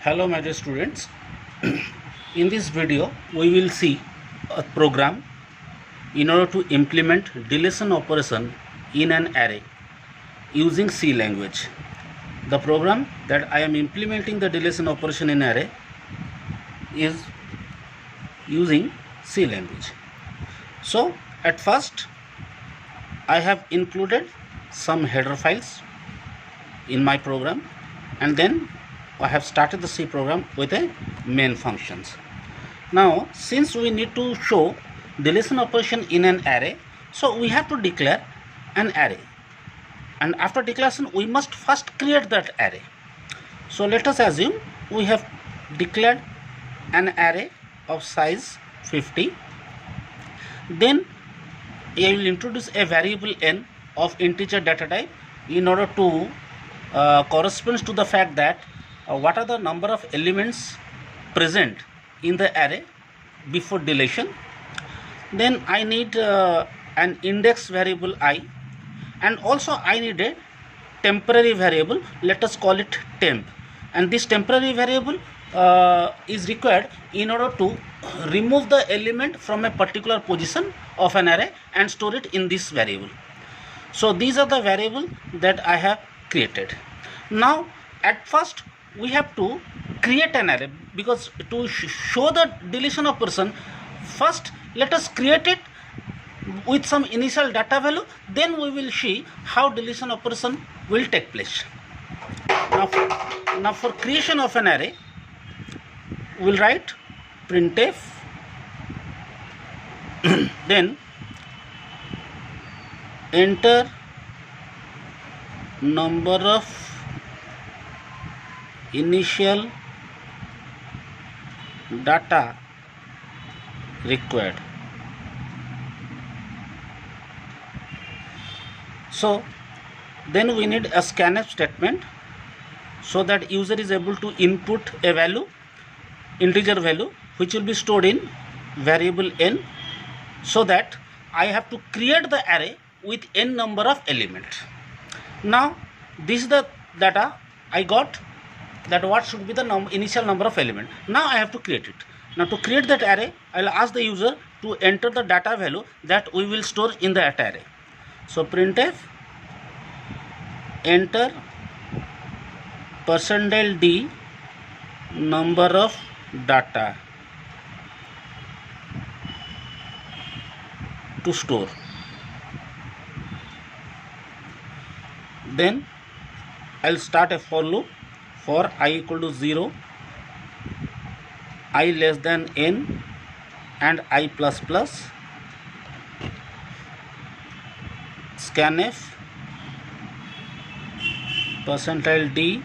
Hello my dear students. In this video we will see a program in order to implement deletion operation in an array using C language. The program that I am implementing the deletion operation in array is using C language. So at first I have included some header files in my program, and then I have started the C program with a main functions. Now since we need to show deletion operation in an array, so we have to declare an array, and after declaration we must first create that array. So let us assume we have declared an array of size 50. Then I will introduce a variable n of integer data type in order to corresponds to the fact that what are the number of elements present in the array before deletion. Then I need an index variable I, and also I need a temporary variable, let us call it temp, and this temporary variable is required in order to remove the element from a particular position of an array and store it in this variable. So these are the variables that I have created. Now at first we have to create an array, because to show the deletion operation, first let us create it with some initial data value, then we will see how deletion operation will take place. Now for creation of an array, we will write printf then enter number of initial data required. So then we need a scanf statement so that user is able to input a value, integer value, which will be stored in variable n, so that I have to create the array with n number of elements. Now this is the data I got, that what should be the initial number of element. Now I have to create it. Now to create that array, I will ask the user to enter the data value that we will store in that array. So printf enter %d number of data to store. Then I'll start a for loop for I equal to 0, I less than n, and I plus plus. Scanf %d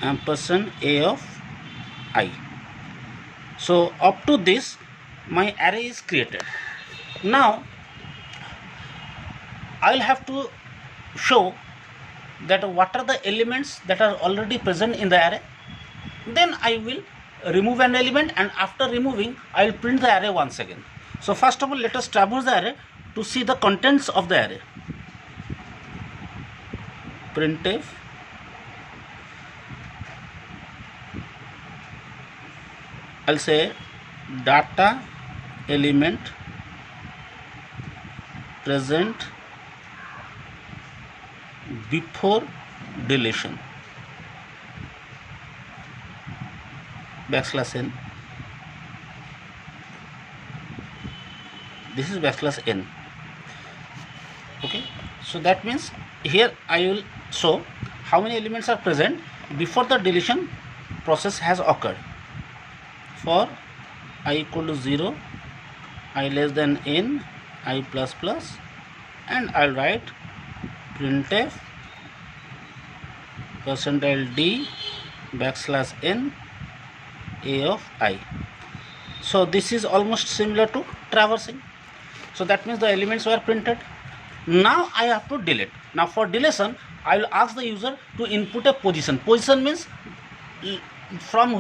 ampersand a of I. So up to this my array is created. Now I'll have to show that what are the elements that are already present in the array. Then I will remove an element, and after removing I will print the array once again. So first of all, let us traverse the array to see the contents of the array. Printf I'll say data element present before deletion \n. This is \n. Okay, so that means here I will show how many elements are present before the deletion process has occurred. For I equal to 0, I less than n, I plus plus, and I'll write printf %d \n a of I. So this is almost similar to traversing. So that means the elements were printed. Now I have to delete. Now for deletion, I will ask the user to input a position. Position means from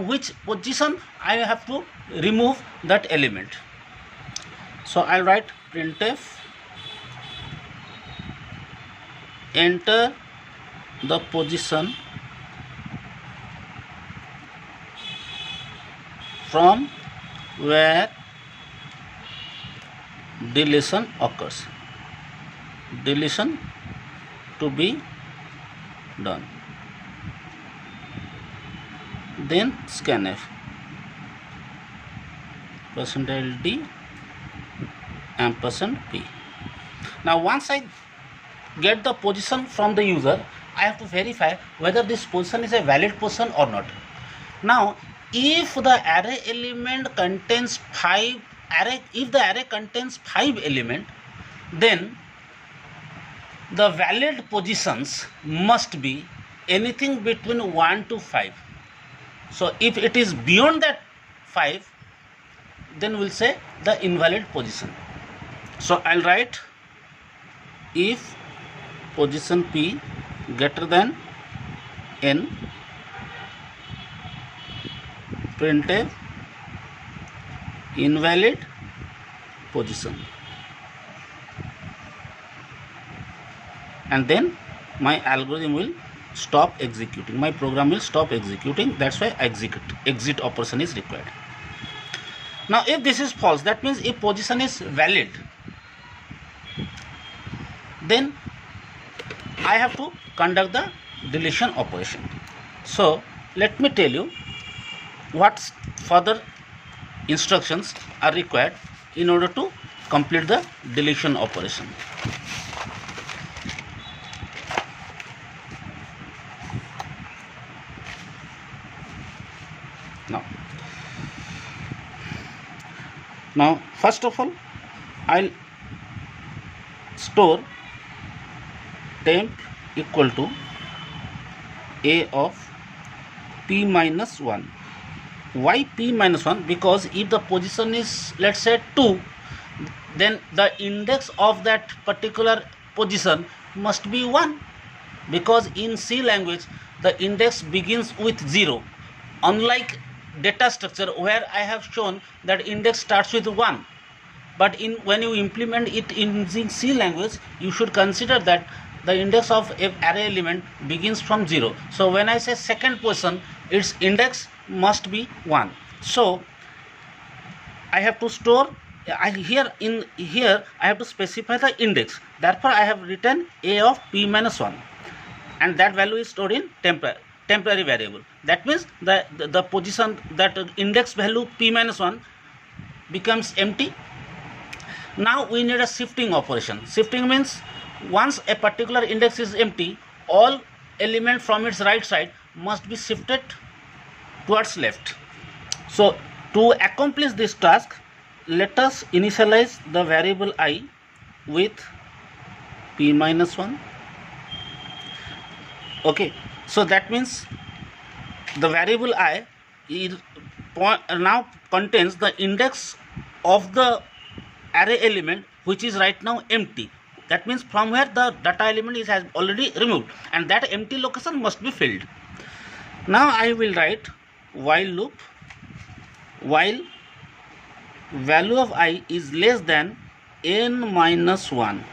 which position I have to remove that element. So I'll write printf enter the position from where deletion occurs. Deletion to be done. Then scanf %d %p. Now once I get the position from the user, I have to verify whether this position is a valid position or not. Now if the array element contains if the array contains 5 elements, then the valid positions must be anything between 1 to 5. So if it is beyond that 5, then we'll say the invalid position. So I'll write if position p greater than n, printf invalid position, and then my algorithm will stop executing, my program will stop executing. That's why exit operation is required. Now if this is false, that means if position is valid, then I have to conduct the deletion operation. So let me tell you what further instructions are required in order to complete the deletion operation. Now first of all, I'll store temp equal to a of p minus 1. Why p minus 1? Because if the position is, let's say, 2, then the index of that particular position must be 1, because in C language the index begins with 0, unlike data structure where I have shown that index starts with 1. But when you implement it in C language, you should consider that the index of an array element begins from 0. So when I say second position, its index must be 1. So I have to store here I have to specify the index. Therefore I have written a of p minus 1, and that value is stored in temporary variable. That means the position, that index value p minus 1 becomes empty. Now we need a shifting operation. Shifting means once a particular index is empty, all elements from its right side must be shifted towards left. So to accomplish this task, let us initialize the variable I with p minus 1. Okay, so that means the variable I is now contains the index of the array element which is right now empty. That means from where the data element has already removed, and that empty location must be filled. Now I will write while loop while value of I is less than n minus 1.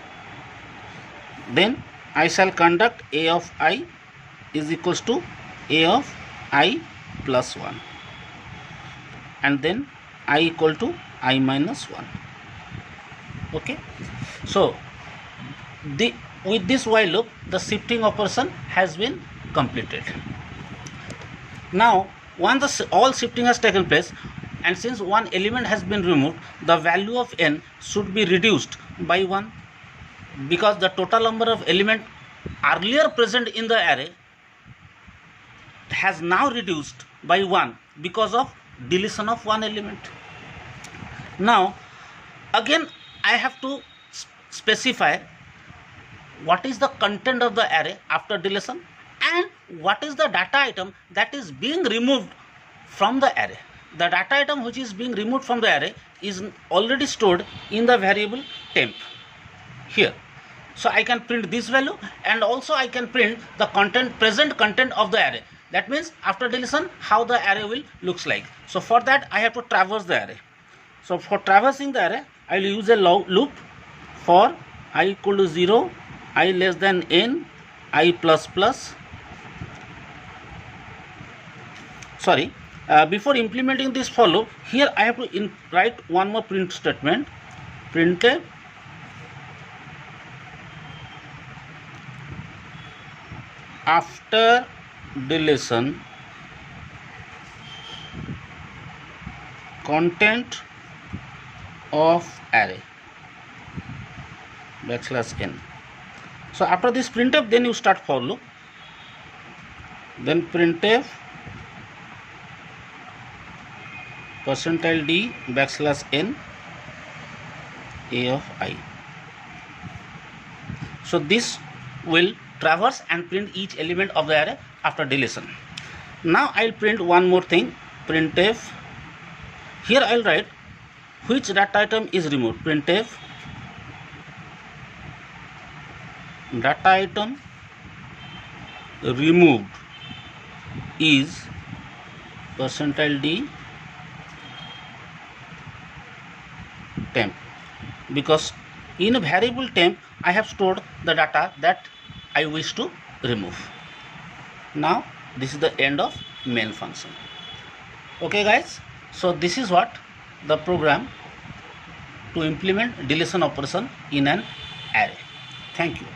Then I shall conduct a of I is equals to a of I plus 1, and then I equal to I minus 1. Okay, so with this while loop the shifting operation has been completed. Now once all shifting has taken place, and since one element has been removed, the value of n should be reduced by 1, because the total number of elements earlier present in the array has now reduced by 1 because of deletion of one element. Now again I have to specify what is the content of the array after deletion and what is the data item that is being removed from the array. The data item which is being removed from the array is already stored in the variable temp here. So I can print this value, and also I can print the present content of the array. That means after deletion how the array will looks like. So for that I have to traverse the array. So for traversing the array I will use a loop for I equal to 0, I less than n, I plus plus, sorry, Before implementing this follow, here I have to write one more print statement. Printf after deletion content of array \n. So after this printf, then you start for loop. Then printf %d \n a of I. So this will traverse and print each element of the array after deletion. Now I'll print one more thing. Printf, here I'll write which data item is removed. Printf data item removed is %d temp, because in a variable temp I have stored the data that I wish to remove. Now this is the end of main function. Okay guys, so this is what the program to implement deletion operation in an array. Thank you.